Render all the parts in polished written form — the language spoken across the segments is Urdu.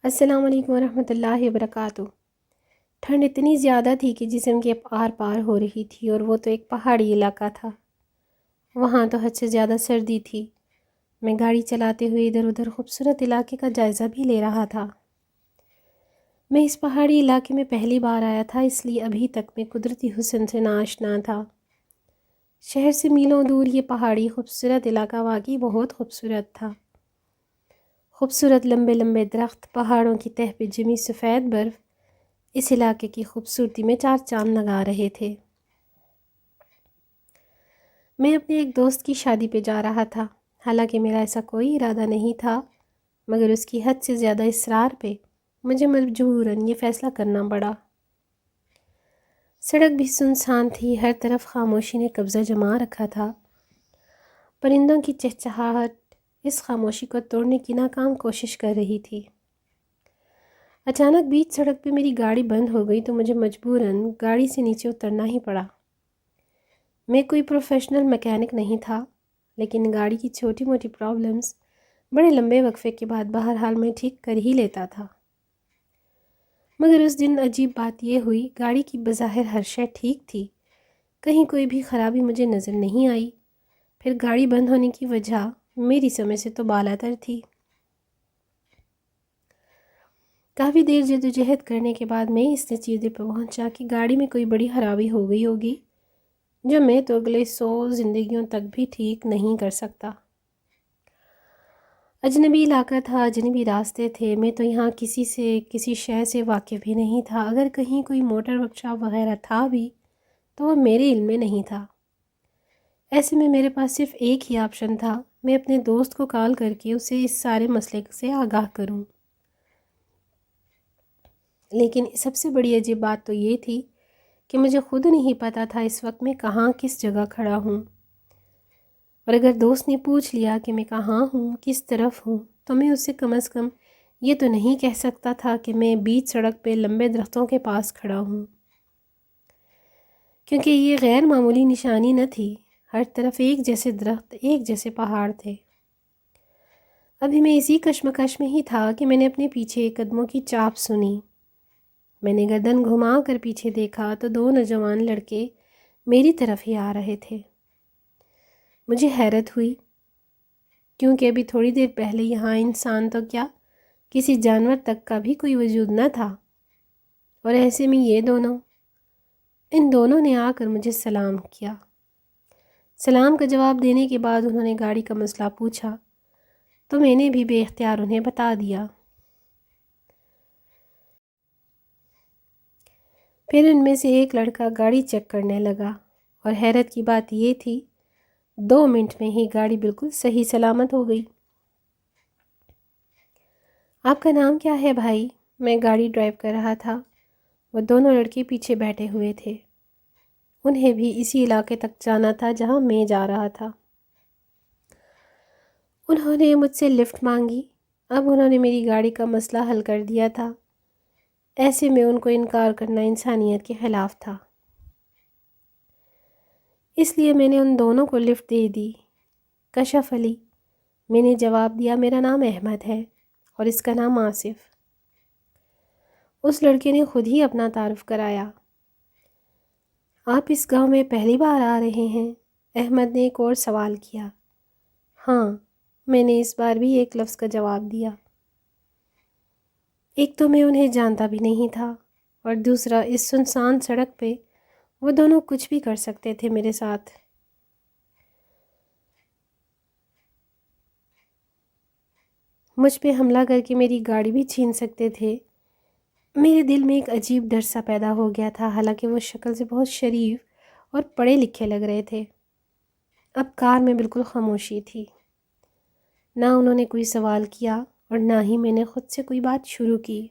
السلام علیکم ورحمۃ اللہ وبرکاتہ۔ ٹھنڈ اتنی زیادہ تھی کہ جسم کے آر پار ہو رہی تھی، اور وہ تو ایک پہاڑی علاقہ تھا۔ وہاں تو حد سے زیادہ سردی تھی۔ میں گاڑی چلاتے ہوئے ادھر ادھر خوبصورت علاقے کا جائزہ بھی لے رہا تھا۔ میں اس پہاڑی علاقے میں پہلی بار آیا تھا، اس لیے ابھی تک میں قدرتی حسن سے ناآشنا تھا۔ شہر سے میلوں دور یہ پہاڑی خوبصورت علاقہ واقعی بہت خوبصورت تھا۔ خوبصورت لمبے لمبے درخت، پہاڑوں کی تہہ پہ جمی سفید برف اس علاقے کی خوبصورتی میں چار چاند لگا رہے تھے۔ میں اپنے ایک دوست کی شادی پہ جا رہا تھا، حالانکہ میرا ایسا کوئی ارادہ نہیں تھا، مگر اس کی حد سے زیادہ اصرار پہ مجھے مجبوراً یہ فیصلہ کرنا پڑا۔ سڑک بھی سنسان تھی، ہر طرف خاموشی نے قبضہ جما رکھا تھا۔ پرندوں کی چہچہاہٹ اس خاموشی کو توڑنے کی ناکام کوشش کر رہی تھی۔ اچانک بیچ سڑک پہ میری گاڑی بند ہو گئی تو مجھے مجبوراً گاڑی سے نیچے اترنا ہی پڑا۔ میں کوئی پروفیشنل میکینک نہیں تھا، لیکن گاڑی کی چھوٹی موٹی پرابلمز بڑے لمبے وقفے کے بعد بہرحال میں ٹھیک کر ہی لیتا تھا۔ مگر اس دن عجیب بات یہ ہوئی، گاڑی کی بظاہر ہر شے ٹھیک تھی، کہیں کوئی بھی خرابی مجھے نظر نہیں آئی۔ پھر گاڑی بند ہونے کی وجہ میری سمجھ سے تو بالاتر تھی۔ کافی دیر جدوجہد کرنے کے بعد میں اس نتیجے پہ پہنچا کہ گاڑی میں کوئی بڑی خرابی ہو گئی ہوگی، جو میں تو اگلے 100 زندگیوں تک بھی ٹھیک نہیں کر سکتا۔ اجنبی علاقہ تھا، اجنبی راستے تھے، میں تو یہاں کسی شے سے واقف بھی نہیں تھا۔ اگر کہیں کوئی موٹر ورکشاپ وغیرہ تھا بھی تو وہ میرے علم میں نہیں تھا۔ ایسے میں میرے پاس صرف ایک ہی آپشن تھا، میں اپنے دوست کو کال کر کے اسے اس سارے مسئلے سے آگاہ کروں۔ لیکن سب سے بڑی عجیب بات تو یہ تھی کہ مجھے خود نہیں پتا تھا اس وقت میں کہاں کس جگہ کھڑا ہوں، اور اگر دوست نے پوچھ لیا کہ میں کہاں ہوں، کس طرف ہوں، تو میں اسے کم از کم یہ تو نہیں کہہ سکتا تھا کہ میں بیچ سڑک پہ لمبے درختوں کے پاس کھڑا ہوں، کیونکہ یہ غیر معمولی نشانی نہ تھی۔ ہر طرف ایک جیسے درخت، ایک جیسے پہاڑ تھے۔ ابھی میں اسی کشمکش میں ہی تھا کہ میں نے اپنے پیچھے قدموں کی چاپ سنی۔ میں نے گردن گھما کر پیچھے دیکھا تو دو نوجوان لڑکے میری طرف ہی آ رہے تھے۔ مجھے حیرت ہوئی، کیونکہ ابھی تھوڑی دیر پہلے یہاں انسان تو کیا، کسی جانور تک کا بھی کوئی وجود نہ تھا، اور ایسے میں ان دونوں نے آ کر مجھے سلام کیا۔ سلام کا جواب دینے کے بعد انہوں نے گاڑی کا مسئلہ پوچھا، تو میں نے بھی بے اختیار انہیں بتا دیا۔ پھر ان میں سے ایک لڑکا گاڑی چیک کرنے لگا، اور حیرت کی بات یہ تھی 2 منٹ میں ہی گاڑی بالکل صحیح سلامت ہو گئی۔ آپ کا نام کیا ہے بھائی؟ میں گاڑی ڈرائیو کر رہا تھا، وہ دونوں لڑکے پیچھے بیٹھے ہوئے تھے۔ انہیں بھی اسی علاقے تک جانا تھا جہاں میں جا رہا تھا۔ انہوں نے مجھ سے لفٹ مانگی۔ اب انہوں نے میری گاڑی کا مسئلہ حل کر دیا تھا، ایسے میں ان کو انکار کرنا انسانیت کے خلاف تھا، اس لیے میں نے ان دونوں کو لفٹ دے دی۔ کشف علی، میں نے جواب دیا، میرا نام احمد ہے اور اس کا نام آصف۔ اس لڑکے نے خود ہی اپنا تعارف کرایا۔ آپ اس گاؤں میں پہلی بار آ رہے ہیں؟ احمد نے ایک اور سوال کیا۔ ہاں، میں نے اس بار بھی ایک لفظ کا جواب دیا۔ ایک تو میں انہیں جانتا بھی نہیں تھا، اور دوسرا اس سنسان سڑک پہ وہ دونوں کچھ بھی کر سکتے تھے میرے ساتھ۔ مجھ پہ حملہ کر کے میری گاڑی بھی چھین سکتے تھے۔ میرے دل میں ایک عجیب ڈر سا پیدا ہو گیا تھا، حالانکہ وہ شکل سے بہت شریف اور پڑھے لکھے لگ رہے تھے۔ اب کار میں بالکل خاموشی تھی، نہ انہوں نے کوئی سوال کیا اور نہ ہی میں نے خود سے کوئی بات شروع کی۔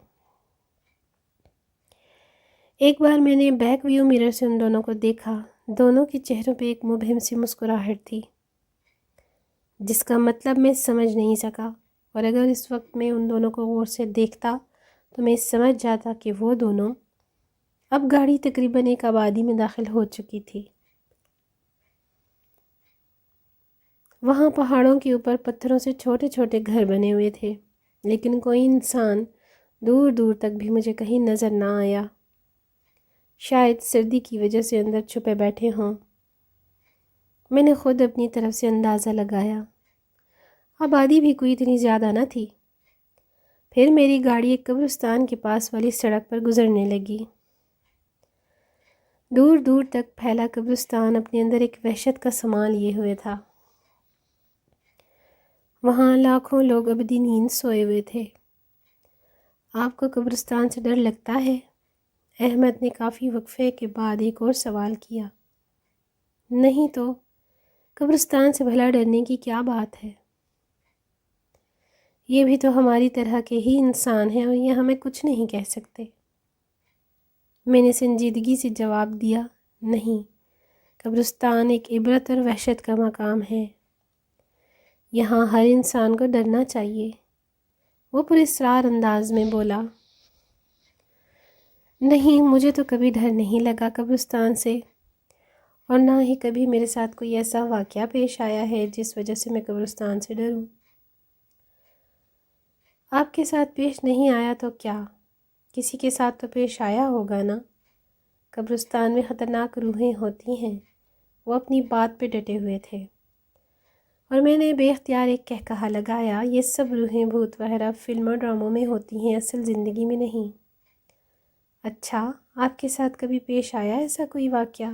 ایک بار میں نے بیک ویو میرر سے ان دونوں کو دیکھا۔ دونوں کے چہروں پہ ایک مبہم سی مسکراہٹ تھی، جس کا مطلب میں سمجھ نہیں سکا، اور اگر اس وقت میں ان دونوں کو غور سے دیکھتا تو میں سمجھ جاتا کہ وہ دونوں اب گاڑی تقریباً ایک آبادی میں داخل ہو چکی تھی۔ وہاں پہاڑوں کے اوپر پتھروں سے چھوٹے چھوٹے گھر بنے ہوئے تھے، لیکن کوئی انسان دور دور تک بھی مجھے کہیں نظر نہ آیا۔ شاید سردی کی وجہ سے اندر چھپے بیٹھے ہوں۔ میں نے خود اپنی طرف سے اندازہ لگایا، آبادی بھی کوئی اتنی زیادہ نہ تھی۔ پھر میری گاڑی ایک قبرستان کے پاس والی سڑک پر گزرنے لگی۔ دور دور تک پھیلا قبرستان اپنے اندر ایک وحشت کا سامان لیے ہوئے تھا۔ وہاں لاکھوں لوگ ابدی نیند سوئے ہوئے تھے۔ آپ کو قبرستان سے ڈر لگتا ہے؟ احمد نے کافی وقفے کے بعد ایک اور سوال کیا۔ نہیں تو قبرستان سے بھلا ڈرنے کی کیا بات ہے؟ یہ بھی تو ہماری طرح کے ہی انسان ہیں اور یہ ہمیں کچھ نہیں کہہ سکتے۔ میں نے سنجیدگی سے جواب دیا، نہیں، قبرستان ایک عبرت اور وحشت کا مقام ہے۔ یہاں ہر انسان کو ڈرنا چاہیے، وہ پراسرار انداز میں بولا۔ نہیں، مجھے تو کبھی ڈر نہیں لگا قبرستان سے، اور نہ ہی کبھی میرے ساتھ کوئی ایسا واقعہ پیش آیا ہے جس وجہ سے میں قبرستان سے ڈروں۔ آپ کے ساتھ پیش نہیں آیا تو کیا، کسی کے ساتھ تو پیش آیا ہوگا نا۔ قبرستان میں خطرناک روحیں ہوتی ہیں۔ وہ اپنی بات پہ ڈٹے ہوئے تھے، اور میں نے بے اختیار ایک کہا لگایا، یہ سب روحیں بھوت وغیرہ فلم اور ڈراموں میں ہوتی ہیں، اصل زندگی میں نہیں۔ اچھا، آپ کے ساتھ کبھی پیش آیا ایسا کوئی واقعہ؟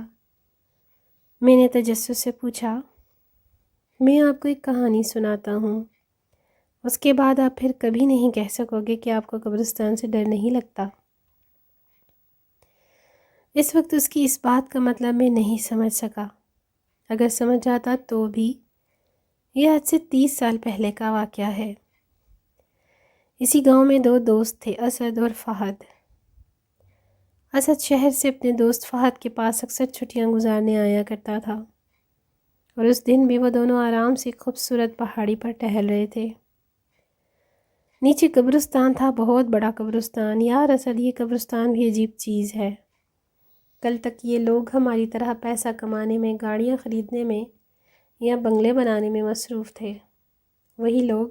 میں نے تجسس سے پوچھا۔ میں آپ کو ایک کہانی سناتا ہوں، اس کے بعد آپ پھر کبھی نہیں کہہ سکو گے کہ آپ کو قبرستان سے ڈر نہیں لگتا۔ اس وقت اس کی اس بات کا مطلب میں نہیں سمجھ سکا۔ اگر سمجھ جاتا تو بھی، یہ آج سے 30 سال پہلے کا واقعہ ہے۔ اسی گاؤں میں 2 دوست تھے، اسد اور فہد۔ اسد شہر سے اپنے دوست فہد کے پاس اکثر چھٹیاں گزارنے آیا کرتا تھا، اور اس دن بھی وہ دونوں آرام سے خوبصورت پہاڑی پر ٹہل رہے تھے۔ نیچے قبرستان تھا، بہت بڑا قبرستان۔ یار اسد، یہ قبرستان بھی عجیب چیز ہے۔ کل تک یہ لوگ ہماری طرح پیسہ کمانے میں، گاڑیاں خریدنے میں یا بنگلے بنانے میں مصروف تھے۔ وہی لوگ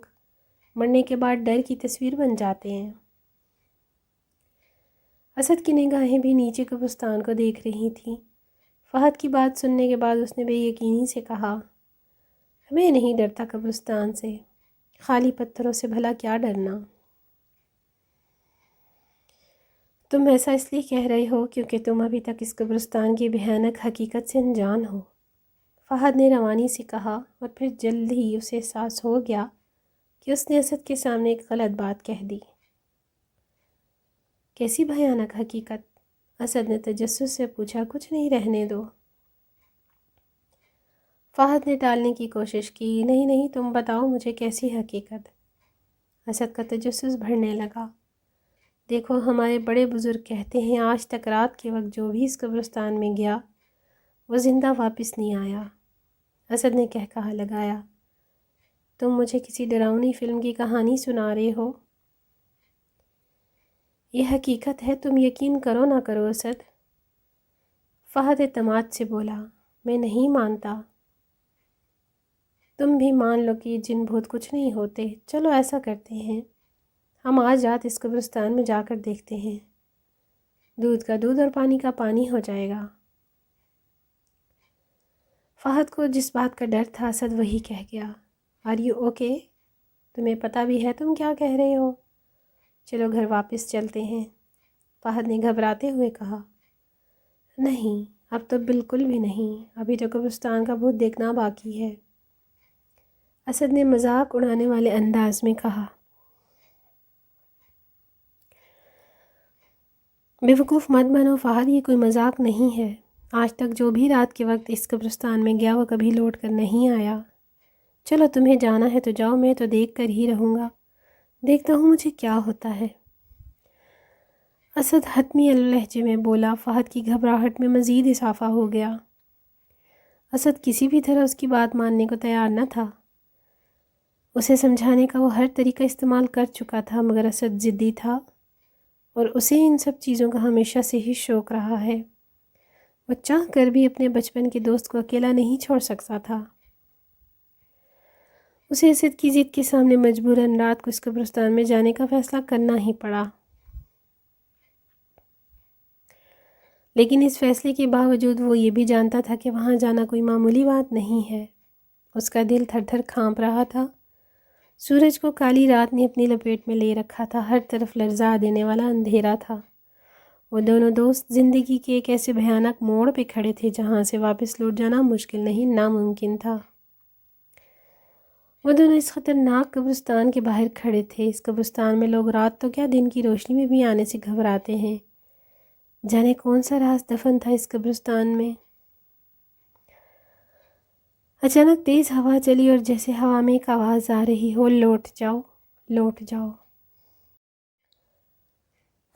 مرنے کے بعد ڈر کی تصویر بن جاتے ہیں۔ اسد کی نگاہیں بھی نیچے قبرستان کو دیکھ رہی تھیں۔ فہد کی بات سننے کے بعد اس نے بے یقینی سے کہا، میں نہیں ڈرتا قبرستان سے، خالی پتھروں سے بھلا کیا ڈرنا۔ تم ایسا اس لیے کہہ رہے ہو کیونکہ تم ابھی تک اس قبرستان کی بھیانک حقیقت سے انجان ہو، فہد نے روانی سے کہا، اور پھر جلد ہی اسے احساس ہو گیا کہ اس نے اسد کے سامنے ایک غلط بات کہہ دی۔ کیسی بھیانک حقیقت؟ اسد نے تجسس سے پوچھا۔ کچھ نہیں، رہنے دو۔ فہد نے ٹالنے کی کوشش کی۔ نہیں نہیں، تم بتاؤ مجھے کیسی حقیقت؟ اسد کا تجسس بڑھنے لگا۔ دیکھو، ہمارے بڑے بزرگ کہتے ہیں آج تک رات کے وقت جو بھی اس قبرستان میں گیا وہ زندہ واپس نہیں آیا۔ اسد نے کہا لگایا، تم مجھے کسی ڈراؤنی فلم کی کہانی سنا رہے ہو؟ یہ حقیقت ہے، تم یقین کرو نہ کرو اسد۔ فہد اعتماد سے بولا، میں نہیں مانتا۔ تم بھی مان لو کہ یہ جن بھوت کچھ نہیں ہوتے۔ چلو ایسا کرتے ہیں، ہم آج رات اس قبرستان میں جا کر دیکھتے ہیں، دودھ کا دودھ اور پانی کا پانی ہو جائے گا۔ فہد کو جس بات کا ڈر تھا اسد وہی کہہ گیا، آر یو اوکے؟ تمہیں پتہ بھی ہے تم کیا کہہ رہے ہو؟ چلو گھر واپس چلتے ہیں، فہد نے گھبراتے ہوئے کہا۔ نہیں، اب تو بالکل بھی نہیں، ابھی تو قبرستان کا بھوت دیکھنا باقی ہے، اسد نے مذاق اڑانے والے انداز میں کہا۔ بیوقوف مت بنو فہد، یہ کوئی مذاق نہیں ہے۔ آج تک جو بھی رات کے وقت اس قبرستان میں گیا وہ کبھی لوٹ کر نہیں آیا۔ چلو تمہیں جانا ہے تو جاؤ، میں تو دیکھ کر ہی رہوں گا، دیکھتا ہوں مجھے کیا ہوتا ہے۔ اسد حتمی لہجے میں بولا۔ فہد کی گھبراہٹ میں مزید اضافہ ہو گیا۔ اسد کسی بھی طرح اس کی بات ماننے کو تیار نہ تھا۔ اسے سمجھانے کا وہ ہر طریقہ استعمال کر چکا تھا، مگر اسد ضدی تھا، اور اسے ان سب چیزوں کا ہمیشہ سے ہی شوق رہا ہے۔ وہ چاہ کر بھی اپنے بچپن کے دوست کو اکیلا نہیں چھوڑ سکتا تھا۔ اسے اسد کی ضد کے سامنے مجبوراً رات کو اس قبرستان میں جانے کا فیصلہ کرنا ہی پڑا۔ لیکن اس فیصلے کے باوجود وہ یہ بھی جانتا تھا کہ وہاں جانا کوئی معمولی بات نہیں ہے۔ اس کا دل تھر تھر کانپ رہا تھا۔ سورج کو کالی رات نے اپنی لپیٹ میں لے رکھا تھا، ہر طرف لرزا دینے والا اندھیرا تھا۔ وہ دونوں دوست زندگی کے ایک ایسے بھیانک موڑ پہ کھڑے تھے جہاں سے واپس لوٹ جانا مشکل نہیں، ناممکن تھا۔ وہ دونوں اس خطرناک قبرستان کے باہر کھڑے تھے۔ اس قبرستان میں لوگ رات تو کیا دن کی روشنی میں بھی آنے سے گھبراتے ہیں۔ جانے کون سا راز دفن تھا اس قبرستان میں۔ اچانک تیز ہوا چلی اور جیسے ہوا میں ایک آواز آ رہی ہو، لوٹ جاؤ، لوٹ جاؤ۔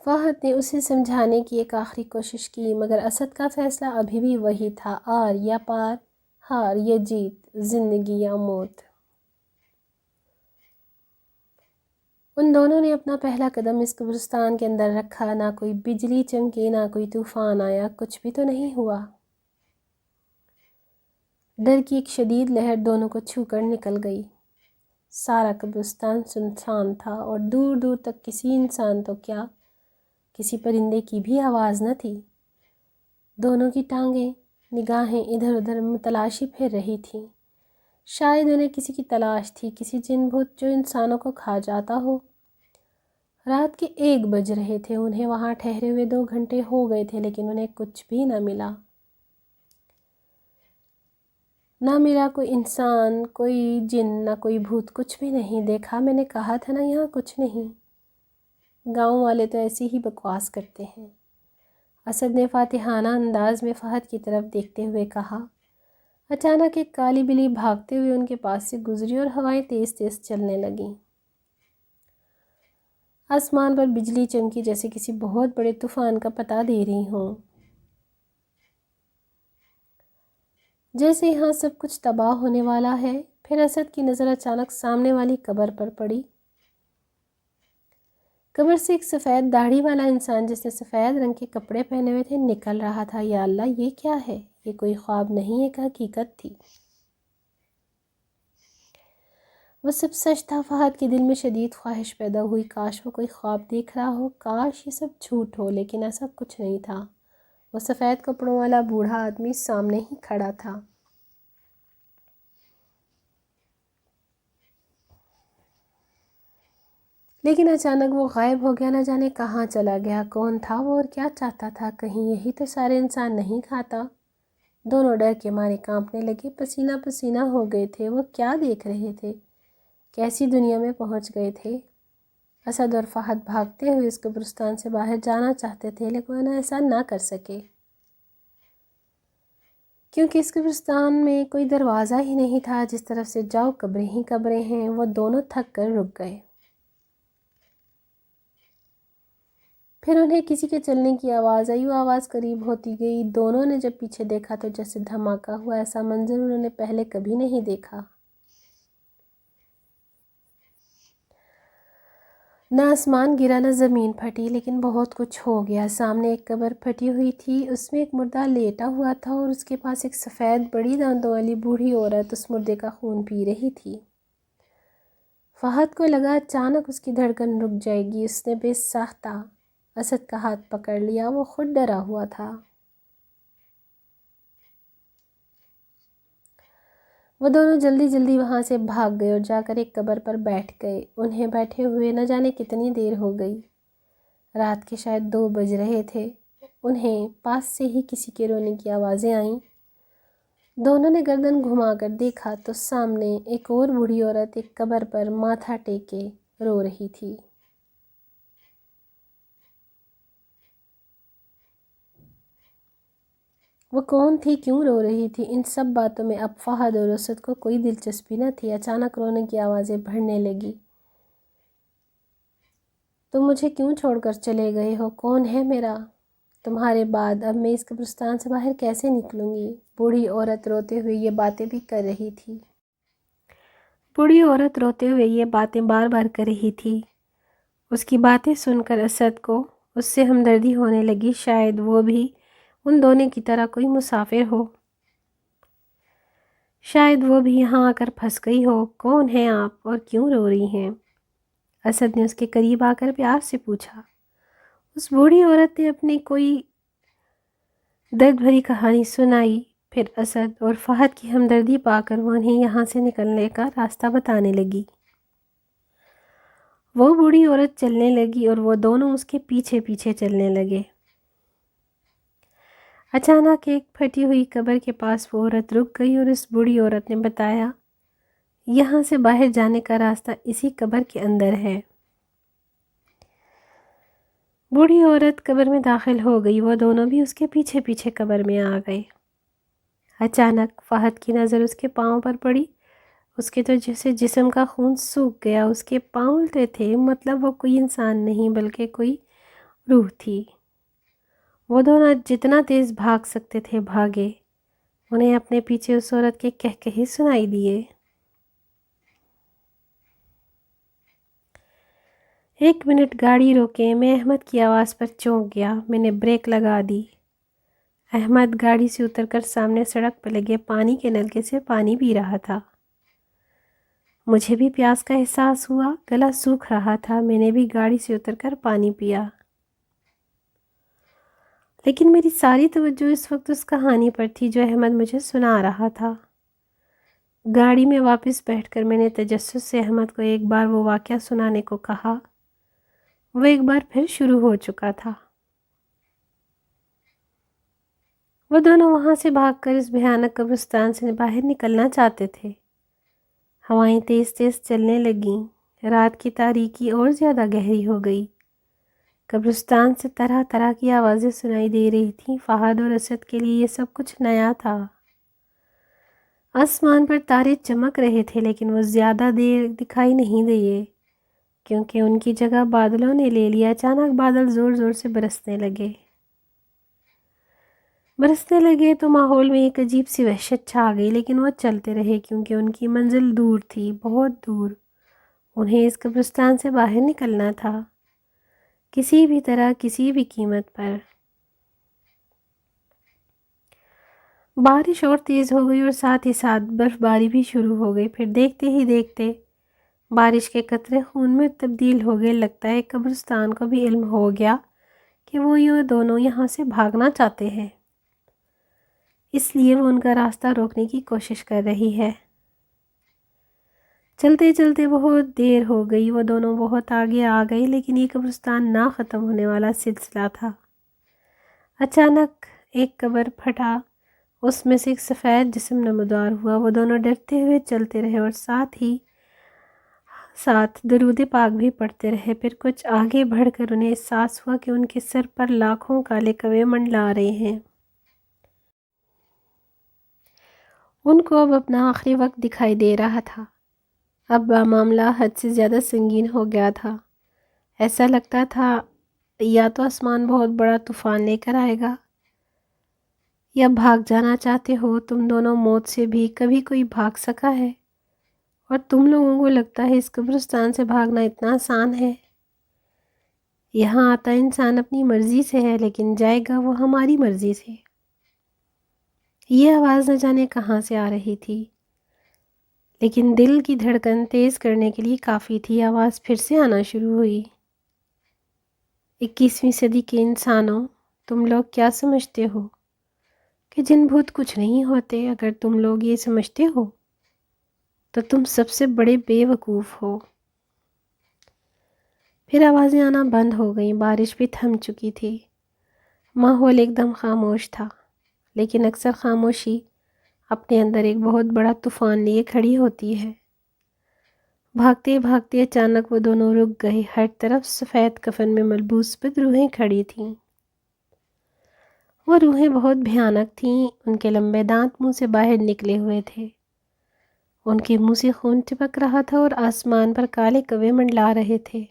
فہد نے اسے سمجھانے کی ایک آخری کوشش کی، مگر اسد کا فیصلہ ابھی بھی وہی تھا، آر یا پار، ہار یا جیت، زندگی یا موت۔ ان دونوں نے اپنا پہلا قدم اس قبرستان کے اندر رکھا، نہ کوئی بجلی چمکی، نہ کوئی طوفان آیا، کچھ بھی تو نہیں ہوا۔ ڈر کی ایک شدید لہر دونوں کو چھو کر نکل گئی۔ سارا قبرستان سنسان تھا اور دور دور تک کسی انسان تو کیا، کسی پرندے کی بھی آواز نہ تھی۔ دونوں کی ٹانگیں، نگاہیں ادھر ادھر متلاشی پھر رہی تھیں۔ شاید انہیں کسی کی تلاش تھی، کسی جن بھوت جو انسانوں کو کھا جاتا ہو۔ رات کے 1 بج رہے تھے، انہیں وہاں ٹھہرے ہوئے 2 گھنٹے ہو گئے تھے، لیکن انہیں کچھ بھی نہ ملا۔ نہ ملا کوئی انسان، کوئی جن، نہ کوئی بھوت، کچھ بھی نہیں دیکھا۔ میں نے کہا تھا نا یہاں کچھ نہیں۔ گاؤں والے تو ایسی ہی بکواس کرتے ہیں، اسد نے فاتحانہ انداز میں فہد کی طرف دیکھتے ہوئے کہا۔ اچانک ایک کالی بلی بھاگتے ہوئے ان کے پاس سے گزری اور ہوائیں تیز تیز چلنے لگیں۔ آسمان پر بجلی چمکی جیسے کسی بہت بڑے طوفان کا پتہ دے رہی ہوں۔ جیسے یہاں سب کچھ تباہ ہونے والا ہے۔ پھر اسد کی نظر اچانک سامنے والی قبر پر پڑی۔ قبر سے ایک سفید داڑھی والا انسان جس نے سفید رنگ کے کپڑے پہنے ہوئے تھے نکل رہا تھا۔ یا اللہ، یہ کیا ہے؟ یہ کوئی خواب نہیں، ایک حقیقت تھی۔ وہ سب سچ تھا۔ فہد کے دل میں شدید خواہش پیدا ہوئی، کاش وہ کوئی خواب دیکھ رہا ہو، کاش یہ سب جھوٹ ہو، لیکن ایسا کچھ نہیں تھا۔ وہ سفید کپڑوں والا بوڑھا آدمی سامنے ہی کھڑا تھا۔ لیکن اچانک وہ غائب ہو گیا، نہ جانے کہاں چلا گیا۔ کون تھا وہ اور کیا چاہتا تھا؟ کہیں یہی تو سارے انسان نہیں کھاتا؟ دونوں ڈر کے مارے کانپنے لگے، پسینہ پسینہ ہو گئے تھے۔ وہ کیا دیکھ رہے تھے؟ کیسی دنیا میں پہنچ گئے تھے؟ اسد اور فہد بھاگتے ہوئے اس قبرستان سے باہر جانا چاہتے تھے، لیکن ایسا نہ کر سکے، کیونکہ اس قبرستان میں کوئی دروازہ ہی نہیں تھا۔ جس طرف سے جاؤ قبریں ہی قبریں ہیں۔ وہ دونوں تھک کر رک گئے۔ پھر انہیں کسی کے چلنے کی آواز آئی، وہ آواز قریب ہوتی گئی۔ دونوں نے جب پیچھے دیکھا تو جیسے دھماکہ ہوا، ایسا منظر انہوں نے پہلے کبھی نہیں دیکھا۔ نہ آسمان گرا، نہ زمین پھٹی، لیکن بہت کچھ ہو گیا۔ سامنے ایک قبر پھٹی ہوئی تھی، اس میں ایک مردہ لیٹا ہوا تھا اور اس کے پاس ایک سفید بڑی دانتوں والی بوڑھی عورت اس مردے کا خون پی رہی تھی۔ فہد کو لگا اچانک اس کی دھڑکن رک جائے گی۔ اس نے بے ساختہ اسد کا ہاتھ پکڑ لیا، وہ خود ڈرا ہوا تھا۔ وہ دونوں جلدی جلدی وہاں سے بھاگ گئے اور جا کر ایک قبر پر بیٹھ گئے۔ انہیں بیٹھے ہوئے نہ جانے کتنی دیر ہو گئی، رات کے شاید 2 بج رہے تھے۔ انہیں پاس سے ہی کسی کے رونے کی آوازیں آئیں۔ دونوں نے گردن گھما کر دیکھا تو سامنے ایک اور بوڑھی عورت ایک قبر پر ماتھا ٹیکے رو رہی تھی۔ وہ کون تھی؟ کیوں رو رہی تھی؟ ان سب باتوں میں اب فہد اور اسد کو کوئی دلچسپی نہ تھی۔ اچانک رونے کی آوازیں بڑھنے لگی۔ تم مجھے کیوں چھوڑ کر چلے گئے ہو؟ کون ہے میرا؟ تمہارے بعد اب میں اس قبرستان سے باہر کیسے نکلوں گی؟ بوڑھی عورت روتے ہوئے یہ باتیں بھی کر رہی تھی۔ بوڑھی عورت روتے ہوئے یہ باتیں بار بار کر رہی تھی۔ اس کی باتیں سن کر اسد کو اس سے ہمدردی ہونے لگی۔ شاید وہ بھی ان دونوں کی طرح کوئی مسافر ہو، شاید وہ بھی یہاں آ کر پھنس گئی ہو۔ کون ہیں آپ اور کیوں رو رہی ہیں؟ اسد نے اس کے قریب آ کر پیار سے پوچھا۔ اس بوڑھی عورت نے اپنی کوئی درد بھری کہانی سنائی۔ پھر اسد اور فہد کی ہمدردی پا کر وہ انہیں یہاں سے نکلنے کا راستہ بتانے لگی۔ وہ بوڑھی عورت چلنے لگی اور وہ دونوں اس کے پیچھے پیچھے چلنے لگے۔ اچانک ایک پھٹی ہوئی قبر کے پاس وہ عورت رک گئی اور اس بوڑھی عورت نے بتایا، یہاں سے باہر جانے کا راستہ اسی قبر کے اندر ہے۔ بوڑھی عورت قبر میں داخل ہو گئی، وہ دونوں بھی اس کے پیچھے پیچھے قبر میں آ گئے۔ اچانک فہد کی نظر اس کے پاؤں پر پڑی۔ اس کے تو جیسے جسم کا خون سوکھ گیا، اس کے پاؤں الٹے تھے، مطلب وہ کوئی انسان نہیں بلکہ کوئی روح تھی۔ وہ دونوں جتنا تیز بھاگ سکتے تھے بھاگے، انہیں اپنے پیچھے اس عورت کے کہکہے سنائی دیے۔ ایک منٹ گاڑی روکیں، میں احمد کی آواز پر چونک گیا۔ میں نے بریک لگا دی۔ احمد گاڑی سے اتر کر سامنے سڑک پر لگے پانی کے نلکے سے پانی پی رہا تھا۔ مجھے بھی پیاس کا احساس ہوا، گلا سوکھ رہا تھا۔ میں نے بھی گاڑی سے اتر کر پانی پیا، لیکن میری ساری توجہ اس وقت اس کہانی پر تھی جو احمد مجھے سنا رہا تھا۔ گاڑی میں واپس بیٹھ کر میں نے تجسس سے احمد کو ایک بار وہ واقعہ سنانے کو کہا۔ وہ ایک بار پھر شروع ہو چکا تھا۔ وہ دونوں وہاں سے بھاگ کر اس بھیانک قبرستان سے باہر نکلنا چاہتے تھے۔ ہوائیں تیز تیز چلنے لگیں، رات کی تاریکی اور زیادہ گہری ہو گئی۔ قبرستان سے طرح طرح کی آوازیں سنائی دے رہی تھیں۔ فہد اور اسد کے لیے یہ سب کچھ نیا تھا۔ آسمان پر تارے چمک رہے تھے لیکن وہ زیادہ دیر دکھائی نہیں دیے کیونکہ ان کی جگہ بادلوں نے لے لیا۔ اچانک بادل زور زور سے برسنے لگے تو ماحول میں ایک عجیب سی وحشت چھا گئی، لیکن وہ چلتے رہے کیونکہ ان کی منزل دور تھی، بہت دور۔ انہیں اس قبرستان سے باہر نکلنا تھا، کسی بھی طرح، کسی بھی قیمت پر۔ بارش اور تیز ہو گئی اور ساتھ ہی ساتھ برف باری بھی شروع ہو گئی۔ پھر دیکھتے ہی دیکھتے بارش کے قطرے خون میں تبدیل ہو گئے۔ لگتا ہے قبرستان کو بھی علم ہو گیا کہ وہ یہ دونوں یہاں سے بھاگنا چاہتے ہیں، اس لیے وہ ان کا راستہ روکنے کی کوشش کر رہی ہے۔ چلتے چلتے بہت دیر ہو گئی، وہ دونوں بہت آگے آ گئے، لیکن یہ قبرستان نہ ختم ہونے والا سلسلہ تھا۔ اچانک ایک قبر پھٹا، اس میں سے ایک سفید جسم نمودار ہوا۔ وہ دونوں ڈرتے ہوئے چلتے رہے اور ساتھ ہی ساتھ درود پاک بھی پڑھتے رہے۔ پھر کچھ آگے بڑھ کر انہیں احساس ہوا کہ ان کے سر پر لاکھوں کالے کوے منڈلا رہے ہیں۔ ان کو اب اپنا آخری وقت دکھائی دے رہا تھا۔ اب معاملہ حد سے زیادہ سنگین ہو گیا تھا۔ ایسا لگتا تھا یا تو آسمان بہت بڑا طوفان لے کر آئے گا، یا بھاگ جانا چاہتے ہو تم دونوں موت سے بھی کبھی کوئی بھاگ سکا ہے؟ اور تم لوگوں کو لگتا ہے اس قبرستان سے بھاگنا اتنا آسان ہے؟ یہاں آتا انسان اپنی مرضی سے ہے، لیکن جائے گا وہ ہماری مرضی سے۔ یہ آواز نہ جانے کہاں سے آ رہی تھی، لیکن دل کی دھڑکن تیز کرنے کے لیے کافی تھی۔ آواز پھر سے آنا شروع ہوئی۔ 21ویں صدی کے انسانوں، تم لوگ کیا سمجھتے ہو کہ جن بھوت کچھ نہیں ہوتے؟ اگر تم لوگ یہ سمجھتے ہو تو تم سب سے بڑے بے وقوف ہو۔ پھر آوازیں آنا بند ہو گئیں، بارش بھی تھم چکی تھی، ماحول ایک دم خاموش تھا۔ لیکن اکثر خاموشی اپنے اندر ایک بہت بڑا طوفان لیے کھڑی ہوتی ہے۔ بھاگتے بھاگتے اچانک وہ دونوں رک گئے۔ ہر طرف سفید کفن میں ملبوس بدروحیں کھڑی تھیں۔ وہ روحیں بہت بھیانک تھیں، ان کے لمبے دانت منہ سے باہر نکلے ہوئے تھے، ان کے منہ سے خون ٹپک رہا تھا اور آسمان پر کالے کوے منڈلا رہے تھے۔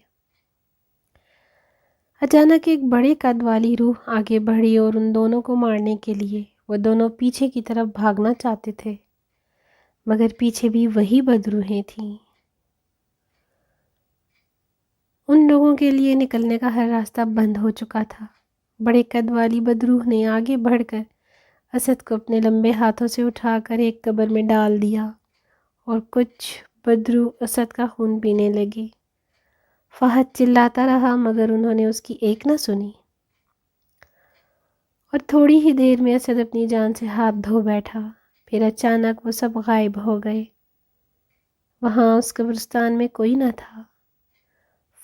اچانک ایک بڑے قد والی روح آگے بڑھی اور ان دونوں کو مارنے کے لیے وہ دونوں پیچھے کی طرف بھاگنا چاہتے تھے، مگر پیچھے بھی وہی بدروحیں تھیں۔ ان لوگوں کے لیے نکلنے کا ہر راستہ بند ہو چکا تھا۔ بڑے قد والی بدروح نے آگے بڑھ کر اسد کو اپنے لمبے ہاتھوں سے اٹھا کر ایک قبر میں ڈال دیا اور کچھ بدروح اسد کا خون پینے لگے۔ فہد چلاتا رہا مگر انہوں نے اس کی ایک نہ سنی، اور تھوڑی ہی دیر میں اسد اپنی جان سے ہاتھ دھو بیٹھا، پھر اچانک وہ سب غائب ہو گئے۔ وہاں اس قبرستان میں کوئی نہ تھا۔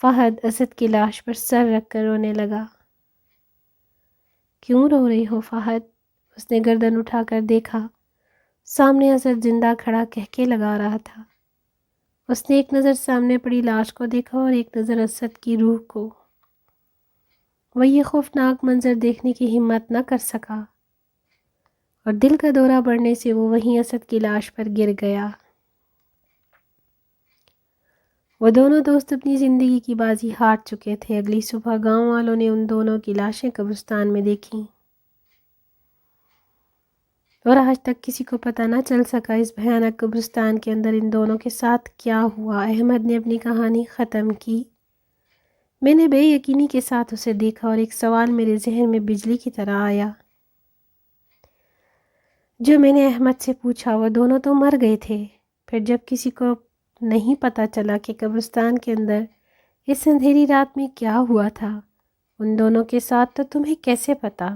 فہد اسد کی لاش پر سر رکھ کر رونے لگا۔ کیوں رو رہی ہو فہد؟ اس نے گردن اٹھا کر دیکھا۔ سامنے اسد زندہ کھڑا کہکے لگا رہا تھا۔ اس نے ایک نظر سامنے پڑی لاش کو دیکھا اور ایک نظر اسد کی روح کو۔ وہ یہ خوفناک منظر دیکھنے کی ہمت نہ کر سکا اور دل کا دورہ بڑھنے سے وہ وہیں اسد کی لاش پر گر گیا۔ وہ دونوں دوست اپنی زندگی کی بازی ہار چکے تھے۔ اگلی صبح گاؤں والوں نے ان دونوں کی لاشیں قبرستان میں دیکھیں اور آج تک کسی کو پتہ نہ چل سکا اس بھیانک قبرستان کے اندر ان دونوں کے ساتھ کیا ہوا۔ احمد نے اپنی کہانی ختم کی۔ میں نے بے یقینی کے ساتھ اسے دیکھا اور ایک سوال میرے ذہن میں بجلی کی طرح آیا۔ جو میں نے احمد سے پوچھا، وہ دونوں تو مر گئے تھے، پھر جب کسی کو نہیں پتہ چلا کہ قبرستان کے اندر اس اندھیری رات میں کیا ہوا تھا ان دونوں کے ساتھ، تو تمہیں کیسے پتا؟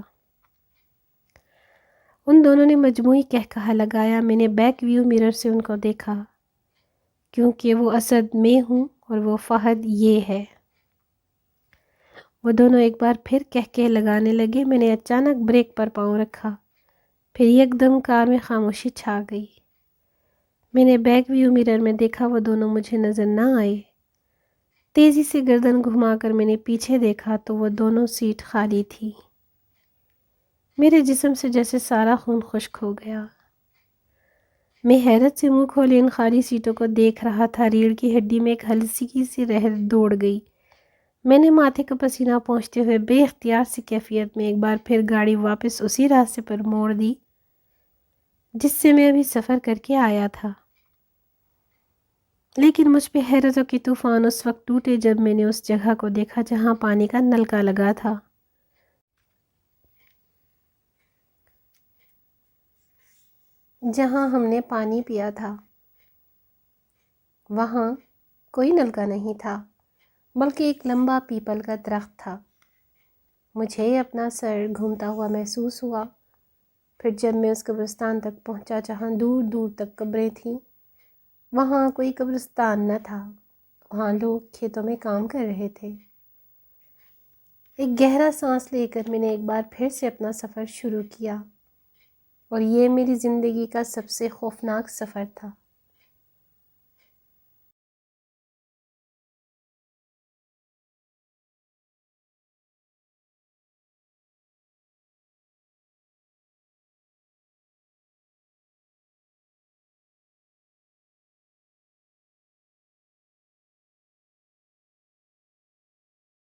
ان دونوں نے مجموعی قہقہہ لگایا۔ میں نے بیک ویو مرر سے ان کو دیکھا، کیونکہ وہ اسد میں ہوں اور وہ فہد یہ ہے۔ وہ دونوں ایک بار پھر قہقہے لگانے لگے۔ میں نے اچانک بریک پر پاؤں رکھا، پھر یک دم کار میں خاموشی چھا گئی۔ میں نے بیک ویو مرر میں دیکھا، وہ دونوں مجھے نظر نہ آئے۔ تیزی سے گردن گھما کر میں نے پیچھے دیکھا تو وہ دونوں سیٹ خالی تھی۔ میرے جسم سے جیسے سارا خون خشک ہو گیا۔ میں حیرت سے منہ کھولے ان خالی سیٹوں کو دیکھ رہا تھا۔ ریڑھ کی ہڈی میں ایک ہلکی سی لہر دوڑ گئی۔ میں نے ماتھے کا پسینہ پہنچتے ہوئے بے اختیار سی کیفیت میں ایک بار پھر گاڑی واپس اسی راستے پر موڑ دی جس سے میں ابھی سفر کر کے آیا تھا۔ لیکن مجھ پہ حیرتوں کے طوفان اس وقت ٹوٹے جب میں نے اس جگہ کو دیکھا جہاں پانی کا نلکا لگا تھا۔ جہاں ہم نے پانی پیا تھا، وہاں کوئی نلکا نہیں تھا، بلکہ ایک لمبا پیپل کا درخت تھا۔ مجھے اپنا سر گھومتا ہوا محسوس ہوا۔ پھر جب میں اس قبرستان تک پہنچا جہاں دور دور تک قبریں تھیں، وہاں کوئی قبرستان نہ تھا، وہاں لوگ کھیتوں میں کام کر رہے تھے۔ ایک گہرا سانس لے کر میں نے ایک بار پھر سے اپنا سفر شروع کیا، اور یہ میری زندگی کا سب سے خوفناک سفر تھا۔